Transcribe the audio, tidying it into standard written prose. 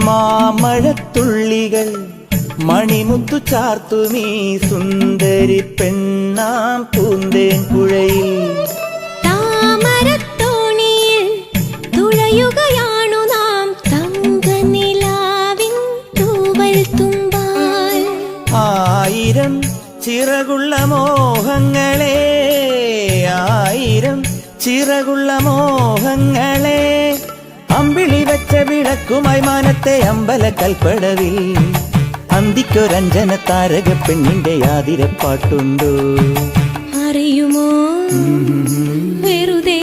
മാമഴത്തുള്ളികൾ മണിമുത്തു ചാർത്തുമീ സുന്ദരി പെണ്ണാം പൂന്തേൻ പുഴയിൽ താമരത്തോണിയിൽ തുഴയുകയാണു നാം തങ്കനിലാവിൻ തൂവൽ തുമ്പാൽ. ആയിരം ചിറകുള്ള മോഹങ്ങളെ, ആയിരം ചിറകുള്ള മോഹങ്ങളെ, അമ്പിളി വെച്ച വിളക്കുമായി മാനത്തെ അമ്പല കൽപ്പടവിൽ അന്തിക്കൊരഞ്ജന താരക പെണ്ണിന്റെ ആതിരപ്പാട്ടുണ്ടോ അറിയുമോ വെറുതെ